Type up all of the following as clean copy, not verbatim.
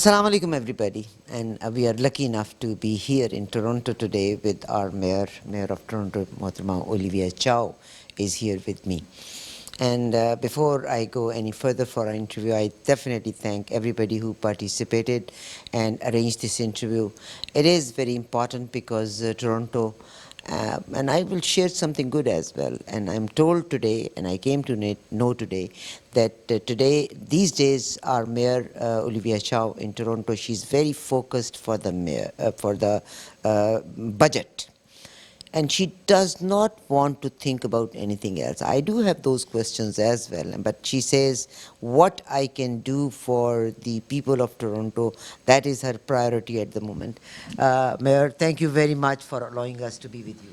Assalamu alaikum, everybody. And we are lucky enough to be here in Toronto today with our Mayor of Toronto, Mohtama Olivia Chow, is here with me. And before I go any further for our interview, I definitely thank everybody who participated and arranged this interview. It is very important because Toronto, and I will share something good as well. And I'm told today, and I came to know today, that these days, our Mayor Olivia Chow in Toronto, she's very focused for the budget, and she does not want to think about anything else. I do have those questions as well, but she says, what I can do for the people of Toronto, that is her priority at the moment. Mayor, thank you very much for allowing us to be with you.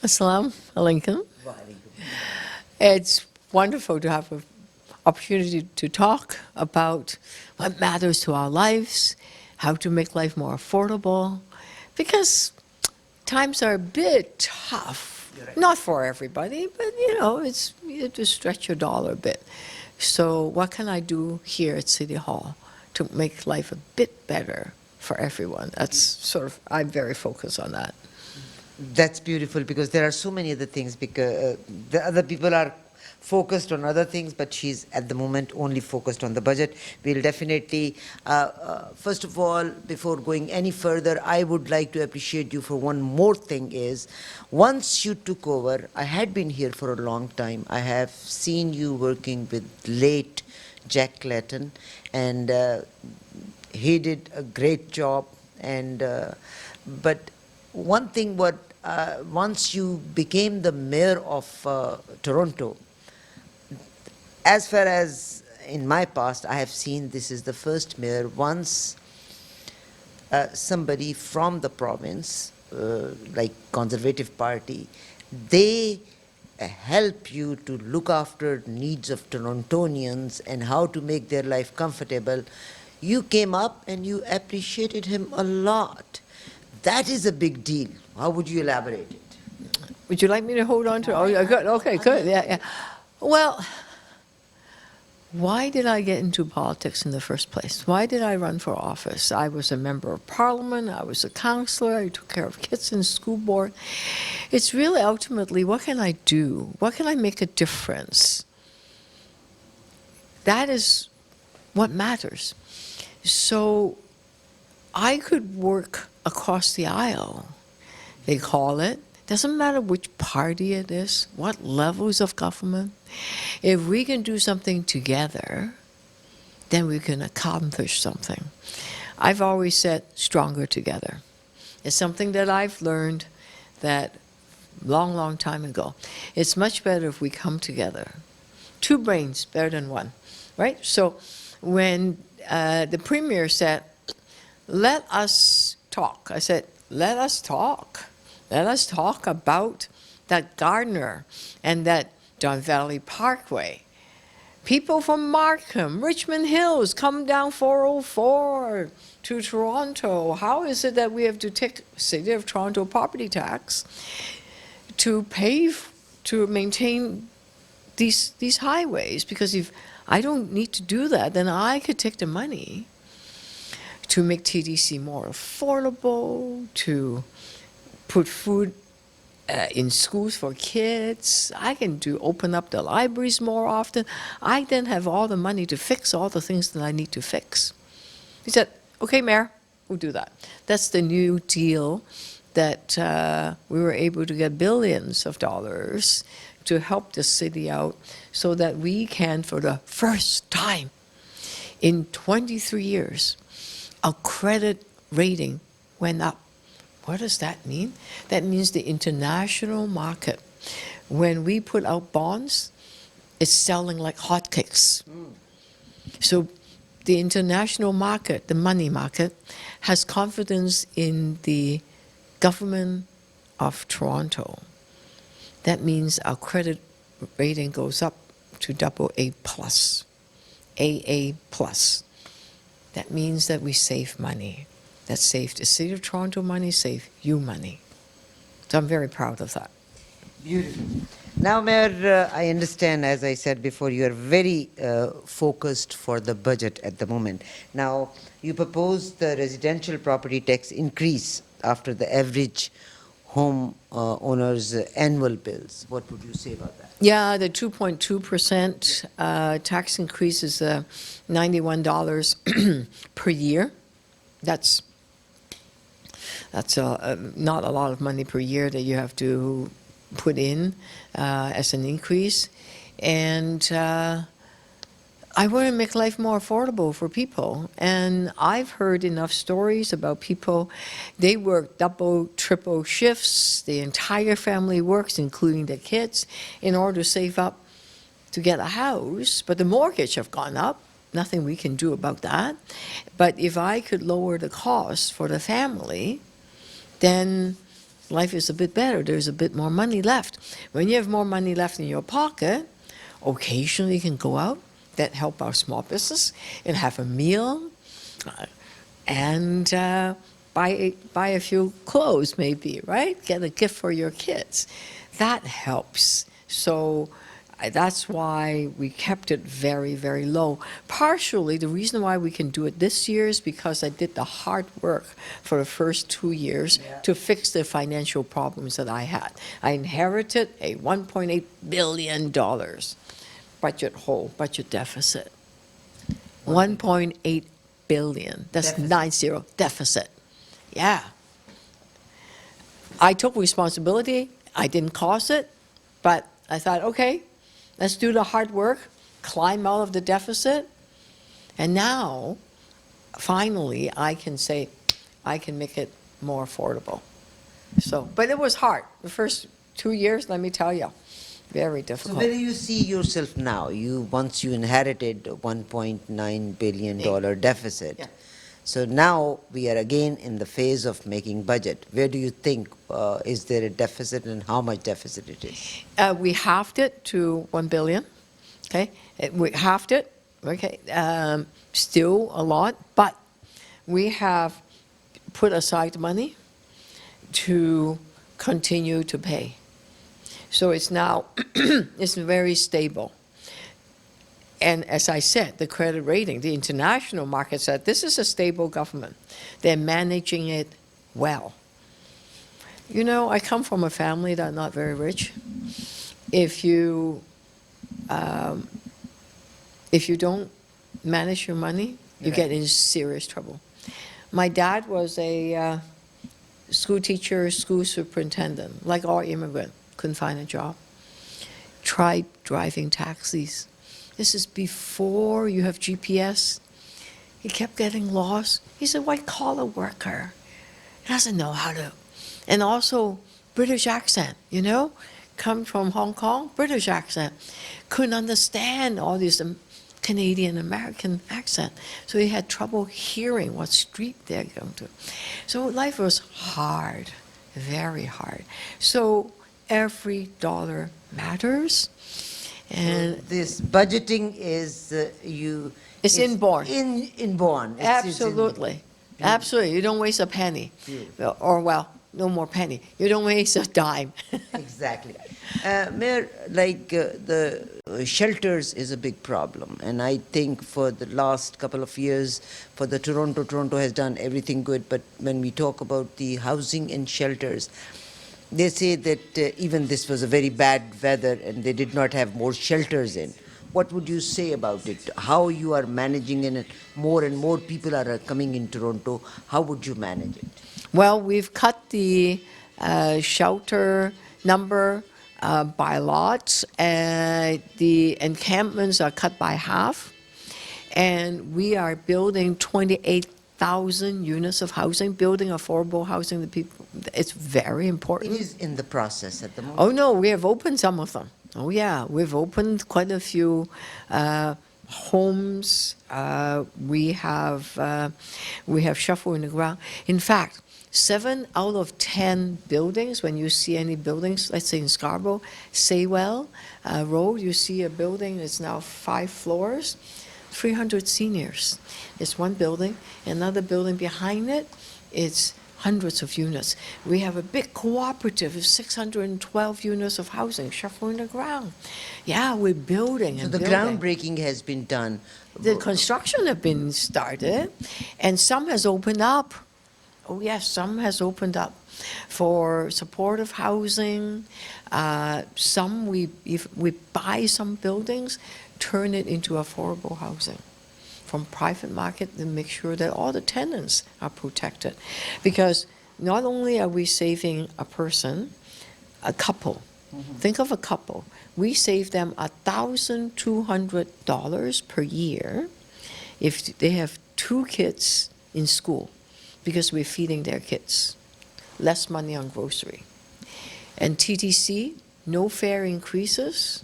Assalamu alaikum. It's wonderful to have an opportunity to talk about what matters to our lives, how to make life more affordable, because times are a bit tough. Right. Not for everybody, but it's you have to stretch your dollar a bit. So what can I do here at City Hall to make life a bit better for everyone? I'm very focused on that. That's beautiful, because there are so many other things, because the other people are focused on other things, but she's at the moment only focused on the budget. We'll definitely, first of all, before going any further, I would like to appreciate you for one more thing is, once you took over, I had been here for a long time. I have seen you working with late Jack Clayton, and he did a great job. And but one thing, once you became the mayor of Toronto, as far as in my past, I have seen this is the first mayor once somebody from the province, like Conservative Party, they help you to look after needs of Torontonians and how to make their life comfortable. You came up and you appreciated him a lot. That is a big deal. How would you elaborate it? Would you like me to hold on to? Oh, yeah, good. Okay, good. Yeah. Well, why did I get into politics in the first place? Why did I run for office? I was a member of parliament. I was a counselor. I took care of kids in school board. It's really ultimately, what can I do? What can I make a difference? That is what matters. So I could work across the aisle, they call it. Doesn't matter which party it is, what levels of government. If we can do something together, then we can accomplish something. I've always said stronger together. It's something that I've learned that long time ago. It's much better if we come together. Two brains better than one, right? So when the premier said, let us talk, I said, let us talk. Let us talk about that Gardner and that Don Valley Parkway. People from Markham, Richmond Hills, come down 404 to Toronto. How is it that we have to take City of Toronto property tax to pay to maintain these highways? Because if I don't need to do that, then I could take the money to make TDC more affordable, to put food in schools for kids. I can open up the libraries more often. I then have all the money to fix all the things that I need to fix. He said, okay, Mayor, we'll do that. That's the new deal that we were able to get billions of dollars to help the city out so that we can, for the first time in 23 years, our credit rating went up. What does that mean? That means the international market, when we put out bonds, it's selling like hotcakes. So the international market, the money market, has confidence in the government of Toronto. That means our credit rating goes up to AA+, AA+. That means that we save money. That saved the City of Toronto money, saved you money. So I'm very proud of that. Beautiful. Now, Mayor, I understand, as I said before, you are very focused for the budget at the moment. Now, you propose the residential property tax increase after the average home owner's annual bills. What would you say about that? Yeah, the 2.2% tax increase is $91 per year. That's not a lot of money per year that you have to put in as an increase. And I want to make life more affordable for people. And I've heard enough stories about people, they work double, triple shifts, the entire family works, including the kids, in order to save up to get a house, but the mortgage have gone up. Nothing we can do about that. But if I could lower the cost for the family, then life is a bit better. There's a bit more money left. When you have more money left in your pocket, occasionally you can go out, that help our small business, and have a meal, and buy a few clothes maybe, right? Get a gift for your kids. That helps. So that's why we kept it very, very low. Partially, the reason why we can do it this year is because I did the hard work for the first 2 years to fix the financial problems that I had. I inherited a $1.8 billion budget hole, budget deficit. 1.8 billion. That's Deficit. 90 deficit. Yeah. I took responsibility. I didn't cause it, but I thought, okay, let's do the hard work, climb out of the deficit, and now, finally, I can say, I can make it more affordable. So, but it was hard. The first 2 years, let me tell you, very So difficult. where do you see yourself now? Once you inherited a $1.9 billion deficit. Yeah. So now we are again in the phase of making budget. Where do you think, is there a deficit and how much deficit it is? We halved it to 1 billion, okay? We halved it, okay? Still a lot, but we have put aside money to continue to pay. So it's now, it's very stable. And as I said, the credit rating, the international market said, this is a stable government. They're managing it well. You know, I come from a family that's not very rich. If you don't manage your money, you get in serious trouble. My dad was a school teacher, school superintendent, like all immigrants, couldn't find a job. Tried driving taxis. This is before you have GPS. He kept getting lost. He's a white-collar worker. He doesn't know how to. And also, British accent, you know? Come from Hong Kong, British accent. Couldn't understand all these Canadian-American accent. So he had trouble hearing what street they're going to. So life was hard, very hard. So every dollar matters. And So this budgeting is It's inborn. Inborn. absolutely, absolutely. You don't waste a penny. Beautiful. Or, well, no more penny. You don't waste a dime. Exactly. Mayor, the shelters is a big problem, and I think for the last couple of years, for the Toronto has done everything good. But when we talk about the housing and shelters, they say that even this was a very bad weather, and they did not have more shelters in. What would you say about it? How you are managing it? More and more people are coming in Toronto. How would you manage it? Well, we've cut the shelter number by lots. The encampments are cut by half. And we are building 28,000 units of housing, building affordable housing to people. It's very It important. is in the process at the moment. Oh, no, we have opened some of them. Oh, yeah, we've opened quite a few homes. We have shovel in the ground. In fact, 7 out of 10 buildings, when you see any buildings, let's say in Scarborough, Saywell Road, you see a building that's now 5 floors, 300 seniors. It's one building. Another building behind it, it's hundreds of units. We have a big cooperative of 612 units of housing shoveling the ground. Yeah, we're building So and the building. groundbreaking has been done. The construction have been started, and some has opened up. Oh yes, some has opened up for supportive housing. Some if we buy some buildings, turn it into affordable housing from private market, and make sure that all the tenants are protected, because not only are we saving a person, a couple. Think of a couple. We save them $1,200 per year if they have 2 kids in school, because we're feeding their kids. Less money on grocery. And TTC, no fare increases.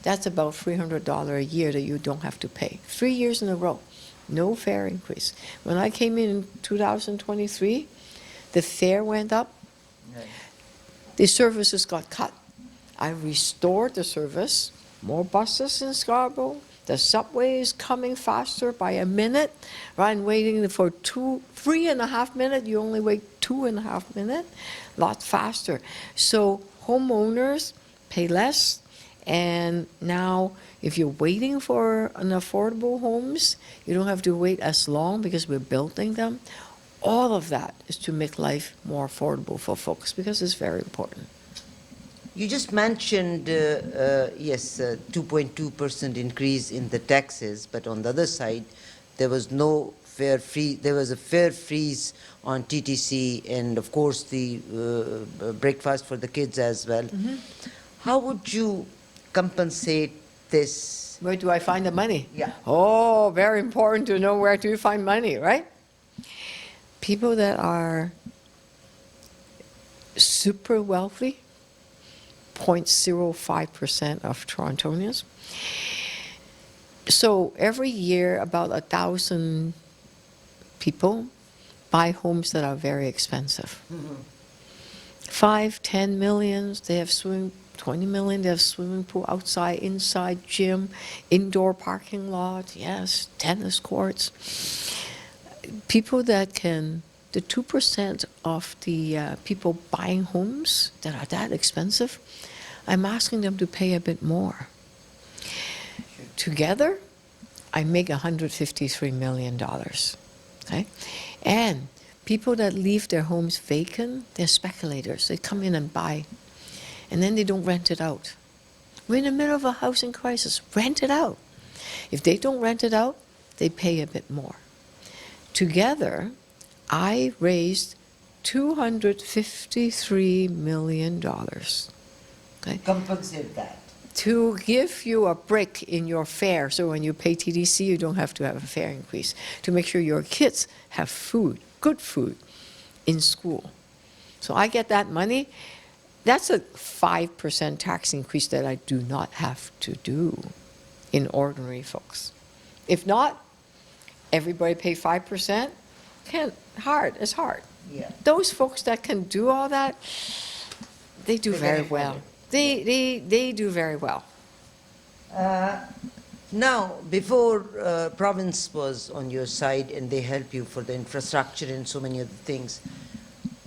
That's about $300 a year that you don't have to pay. 3 years in a row, no fare increase. When I came in 2023, the fare went up. Right. The services got cut. I restored the service. More buses in Scarborough. The subway is coming faster by a minute. Rather than waiting for 3.5 minutes, you only wait 2.5 minutes. A lot faster. So homeowners pay less. And now, if you're waiting for an affordable homes, you don't have to wait as long because we're building them. All of that is to make life more affordable for folks, because it's very important. You just mentioned, yes, 2.2% increase in the taxes, but on the other side, there was no fare free. There was a fare freeze on TTC, and of course the breakfast for the kids as well. How would you compensate this? Where do I find the money? Yeah. Oh, very important to know where do you find money, right? People that are super wealthy, 0.05% of Torontonians. So every year, about 1,000 people buy homes that are very expensive. 5, 10 millions, they have 20 million, they have swimming pool outside, inside gym, indoor parking lot, yes, tennis courts. People that can, the 2% of the people buying homes that are that expensive, I'm asking them to pay a bit more. Together, I make $153 million, okay? And people that leave their homes vacant, they're speculators. They come in and buy, and then they don't rent it out. We're in the middle of a housing crisis. Rent it out. If they don't rent it out, they pay a bit more. Together, I raised $253 million. Okay? Compensate that. To give you a break in your fare, so when you pay TDC, you don't have to have a fare increase. To make sure your kids have food, good food, in school. So I get that money. That's a 5% tax increase that I do not have to do in ordinary folks. If not, everybody pay 5%. It's hard. Yeah. Those folks that can do all that, they do very well. They do very well. Now, before province was on your side and they help you for the infrastructure and so many other things,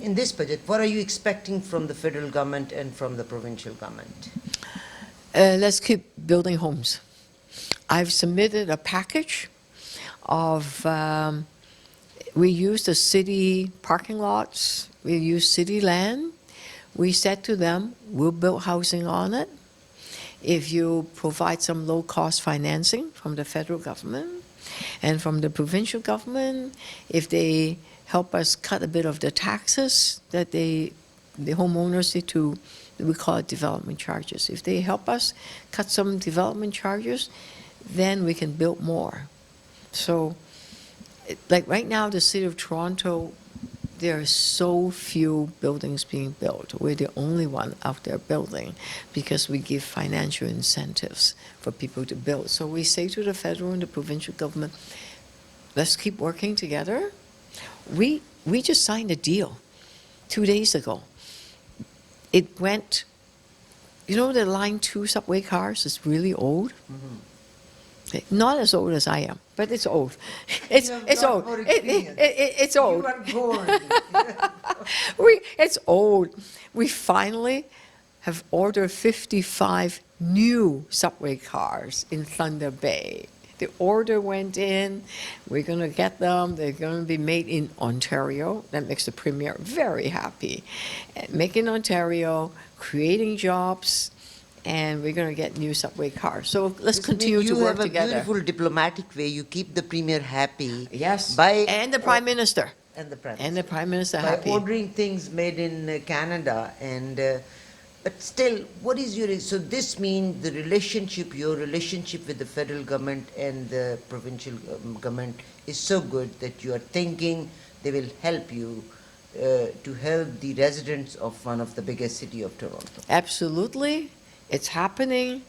in this budget, what are you expecting from the federal government and from the provincial government? Let's keep building homes. I've submitted a package of, we use the city parking lots, we use city land. We said to them, we'll build housing on it if you provide some low-cost financing from the federal government and from the provincial government, if they help us cut a bit of the taxes that the homeowners need to, we call it development charges. If they help us cut some development charges, then we can build more. So, like right now, the City of Toronto, there are so few buildings being built. We're the only one out there building because we give financial incentives for people to build. So we say to the federal and the provincial government, let's keep working together. We just signed a deal 2 days ago. It went, you know, the Line 2 subway cars is really old. Not as old as I am, but it's old. It's You have it's lot old. more experience. It's old. You are born. It's old. We finally have ordered 55 new subway cars in Thunder Bay. The order went in. We're going to get them. They're going to be made in Ontario. That makes the Premier very happy. Make in Ontario, creating jobs, and we're going to get new subway cars. So let's This continue means to you work have a together. beautiful diplomatic way. You keep the premier happy. Yes. By And the Prime Minister. and the prime And the Prime Minister by happy. ordering things made in Canada and. But still, what is your so this means the relationship, your relationship with the federal government and the provincial government is so good that you are thinking they will help you to help the residents of one of the biggest city of Toronto. Absolutely. It's happening.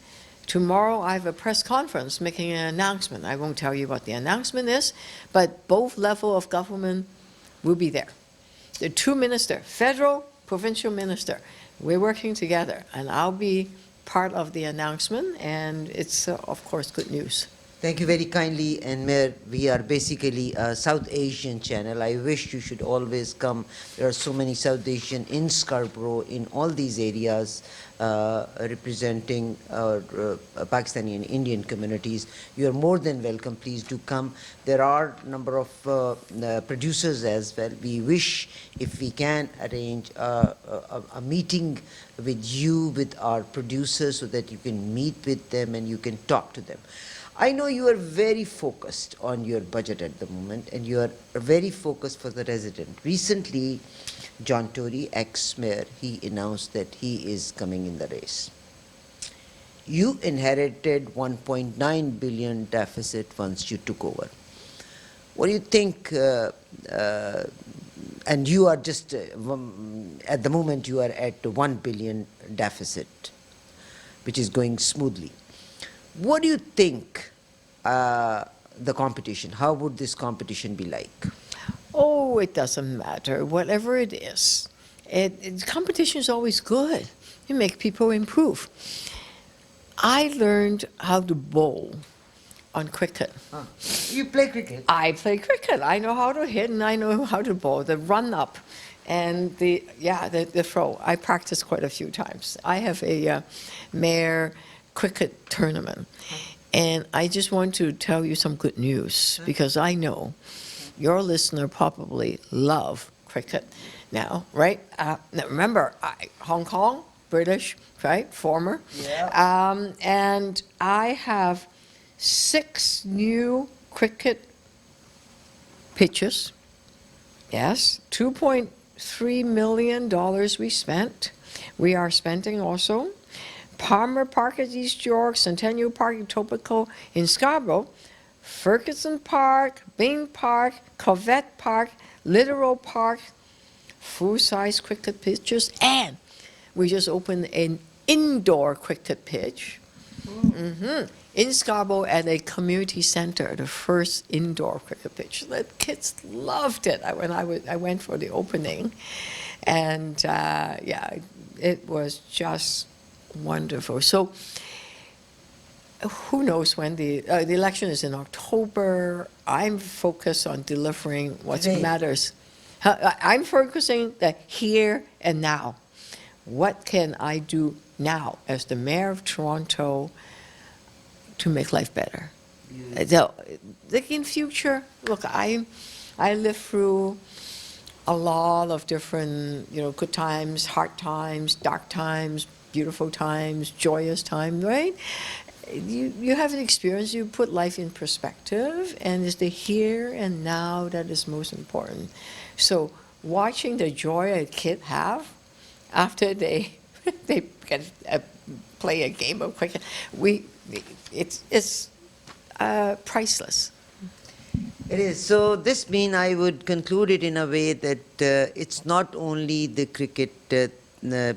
Tomorrow I have a press conference making an announcement. I won't tell you what the announcement is, but both level of government will be there. The two minister, federal, provincial minister, we're working together, and I'll be part of the announcement, and it's, of course, good news. Thank you very kindly, and Mayor, we are basically a South Asian channel. I wish you should always come. There are so many South Asian in Scarborough, in all these areas, representing our Pakistani and Indian communities. You are more than welcome. Please do come. There are a number of producers as well. We wish if we can arrange a meeting with you, with our producers, so that you can meet with them and you can talk to them. I know you are very focused on your budget at the moment, and you are very focused for the resident. Recently, John Tory, ex-mayor, he announced that he is coming in the race. You inherited 1.9 billion deficit once you took over. What do you think, and you are just, at the moment you are at 1 billion deficit, which is going smoothly. What do you think the competition, how would this competition be like? Oh, it doesn't matter. Whatever it is, competition is always good. You make people improve. I learned how to bowl on cricket. You play cricket? I play cricket. I know how to hit and I know how to bowl, the run up and the throw. I practice quite a few times. I have a mayor cricket tournament. And I just want to tell you some good news because I know your listener probably love cricket now, right? Now remember, Hong Kong, British, right, former. Yeah. And I have 6 new cricket pitches. Yes, $2.3 million we spent. We are spending also. Palmer Park at East York, Centennial Park in Etobicoke, in Scarborough, Ferguson Park, Bain Park, Corvette Park, Littoral Park, full-size cricket pitches, and we just opened an indoor cricket pitch in Scarborough at a community center, the first indoor cricket pitch. The kids loved it when I went for the opening, and it was just wonderful. So who knows when the election is in October. I'm focused on delivering what matters. I'm focusing the here and now. What can I do now as the mayor of Toronto to make life better? So, like in future, look, I lived through a lot of different, good times, hard times, dark times, beautiful times, joyous times, right? You have an experience, you put life in perspective, and it's the here and now that is most important. So watching the joy a kid have after they get play a game of cricket, it's priceless. It is. So this means I would conclude it in a way that it's not only the cricket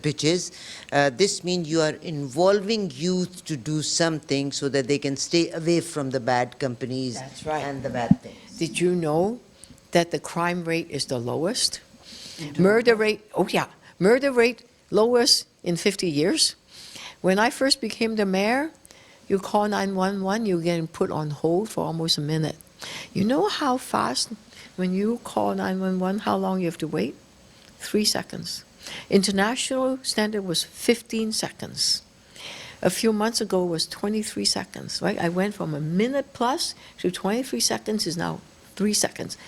pitches. This means you are involving youth to do something so that they can stay away from the bad companies. That's right. And the bad things. Did you know that the crime rate is the lowest? Murder rate, murder rate lowest in 50 years. When I first became the mayor, You call 911, you're getting put on hold for almost a minute. You know how fast, when you call 911, how long you have to wait? 3 seconds. International standard was 15 seconds. A few months ago it was 23 seconds, right? I went from a minute plus to 23 seconds is now 3 seconds.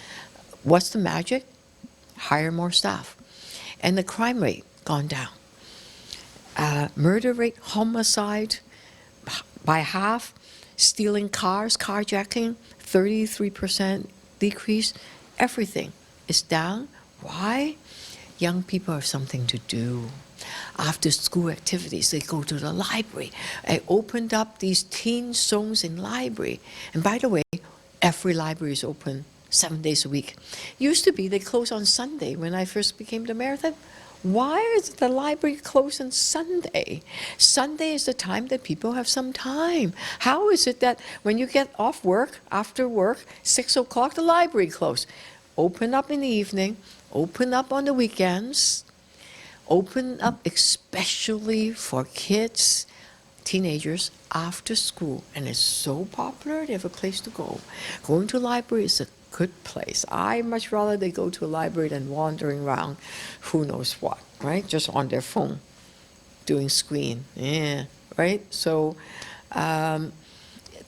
What's the magic? Hire more staff. And the crime rate gone down. Murder rate, homicide by half, stealing cars, carjacking, 33% decrease. Everything is down. Why? Young people have something to do. After school activities, they go to the library. I opened up these teen zones in library. And by the way, every library is open 7 days a week. Used to be they close on Sunday when I first became the mayor. I thought, why is the library closed on Sunday? Sunday is the time that people have some time. How is it that when you get off work, after work, 6 o'clock, the library closed? Open up in the evening, open up on the weekends, open up especially for kids, teenagers, after school. And it's so popular, they have a place to go. Going to a library is a good place. I much rather they go to a library than wandering around who knows what, right? Just on their phone, doing screen, yeah, right? So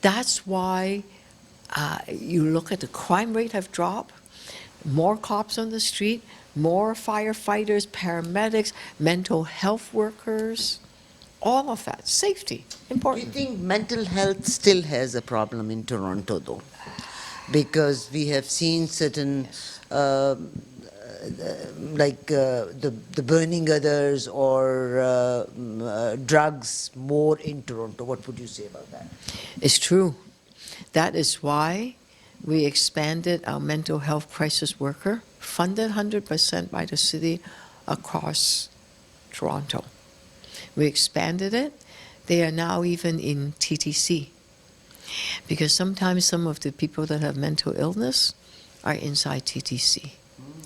that's why you look at the crime rate have dropped, more cops on the street, more firefighters, paramedics, mental health workers, all of that. Safety, Do you important. think mental health still has a problem in Toronto, though? Because we have seen certain, the burning others or drugs more in Toronto. What would you say about that? It's true. That is why we expanded our mental health crisis worker, funded 100% by the city across Toronto. We expanded it. They are now even in TTC. Because sometimes some of the people that have mental illness are inside TTC,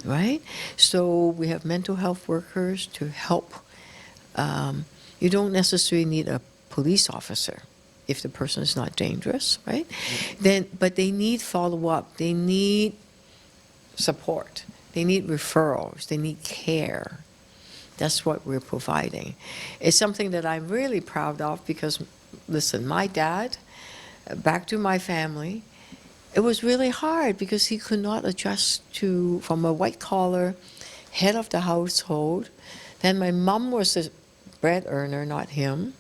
right? So we have mental health workers to help. You don't necessarily need a police officer if the person is not dangerous, right? But they need follow-up. They need support. They need referrals. They need care. That's what we're providing. It's something that I'm really proud of because, listen, my dad, back to my family, it was really hard because he could not adjust to, from a white collar, head of the household. Then my mom was a bread earner, not him.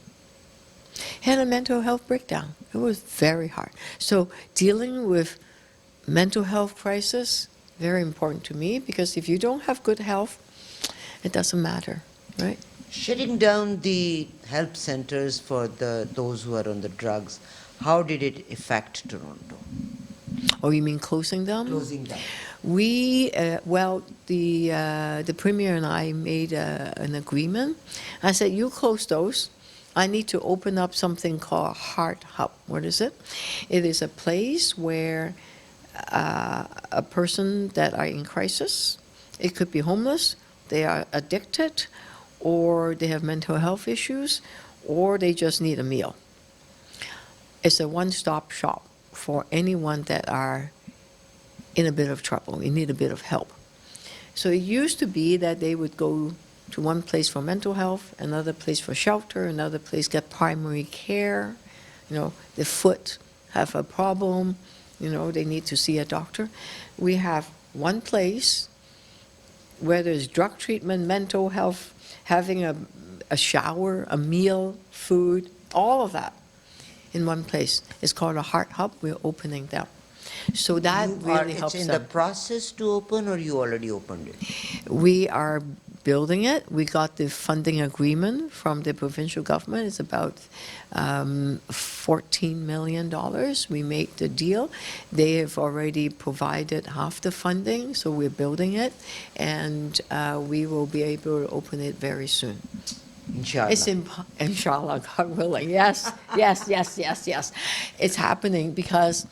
He had a mental health breakdown. It was very hard. So dealing with mental health crisis, very important to me because if you don't have good health, it doesn't matter, right? Shutting down the help centers for those who are on the drugs, how did it affect Toronto? Oh, you mean closing them? Closing down. We, the Premier and I made an agreement. I said, you close those. I need to open up something called Heart Hub. What is it? It is a place where a person that are in crisis, it could be homeless, they are addicted, or they have mental health issues, or they just need a meal. It's a one-stop shop for anyone that are in a bit of trouble, you need a bit of help. So it used to be that they would go to one place for mental health, another place for shelter, another place get primary care. You know, the foot have a problem, you know, they need to see a doctor. We have one place where there's drug treatment, mental health, having a shower, a meal, food, all of that in one place. It's called a Heart Hub. We're opening that. So that really helps It's in them. the process to open, or you already opened it? We are building it. We got the funding agreement from the provincial government. It's about $14 million. We made the deal. They have already provided half the funding, so we're building it, and we will be able to open it very soon. Inshallah. It's inshallah, God willing. Yes, yes, yes, yes, yes. It's happening because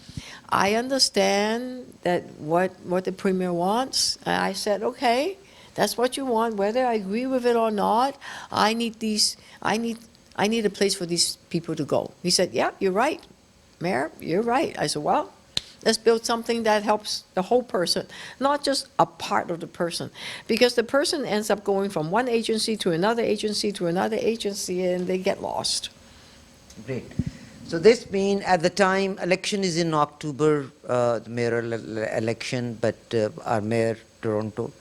I understand that what the Premier wants. And I said, okay, that's what you want, whether I agree with it or not. I need I need a place for these people to go. He said, yeah, you're right, Mayor, you're right. I said, well, let's build something that helps the whole person, not just a part of the person. Because the person ends up going from one agency to another agency to another agency, and they get lost. Great. So this means at the time, election is in October, the mayoral election, but our mayor, Toronto,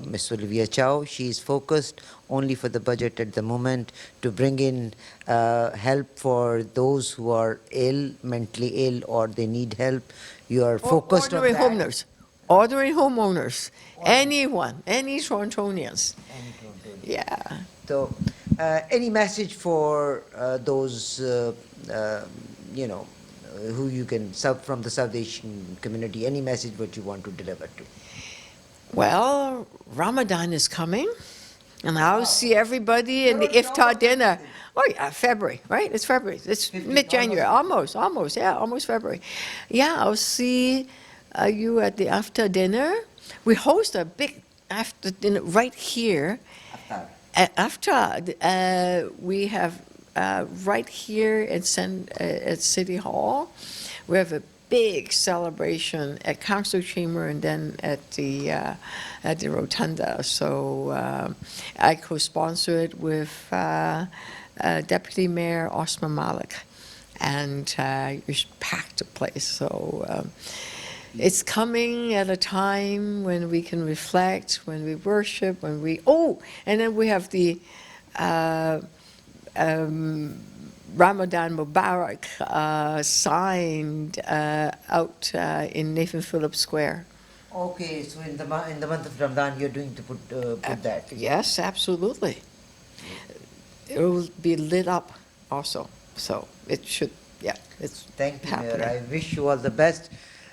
Miss Olivia Chow, she is focused only for the budget at the moment to bring in help for those who are ill, mentally ill, or they need help. You are focused on Ordinary that. homeowners, ordinary homeowners, anyone, any Torontonians. Any Torontonian. Yeah. So, any message for those, who you can serve from the South Asian community? Any message what you want to deliver to? Well, Ramadan is coming, and I'll see everybody in the iftar dinner. Oh yeah, February, right? It's February. It's 15th, mid-January, almost, almost February. Yeah, I'll see you at the after dinner. We host a big after dinner right here. After we have right here at City Hall, we have a big celebration at Council Chamber and then at the Rotunda. So I co-sponsor it with Deputy Mayor Osman Malik, and we packed the place. So it's coming at a time when we can reflect, when we worship, and then we have the Ramadan Mubarak signed out in Nathan Phillips Square. Okay, so in the month of Ramadan, you're doing to put that. Yes, absolutely. It will be lit up also, so it should, it's Thank you, happening. Mayor. I wish you all the best.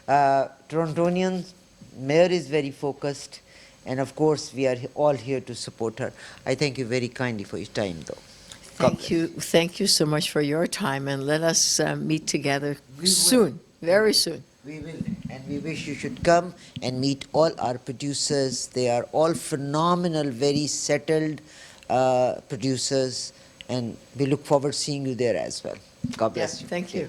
Torontonians, Mayor is very focused, and of course, we are all here to support her. I thank you very kindly for your time, though. Thank you so much for your time, and let us meet together We soon, very soon. We will, and we wish you should come and meet all our producers. They are all phenomenal, very settled producers, and we look forward to seeing you there as well. God bless you. Thank you.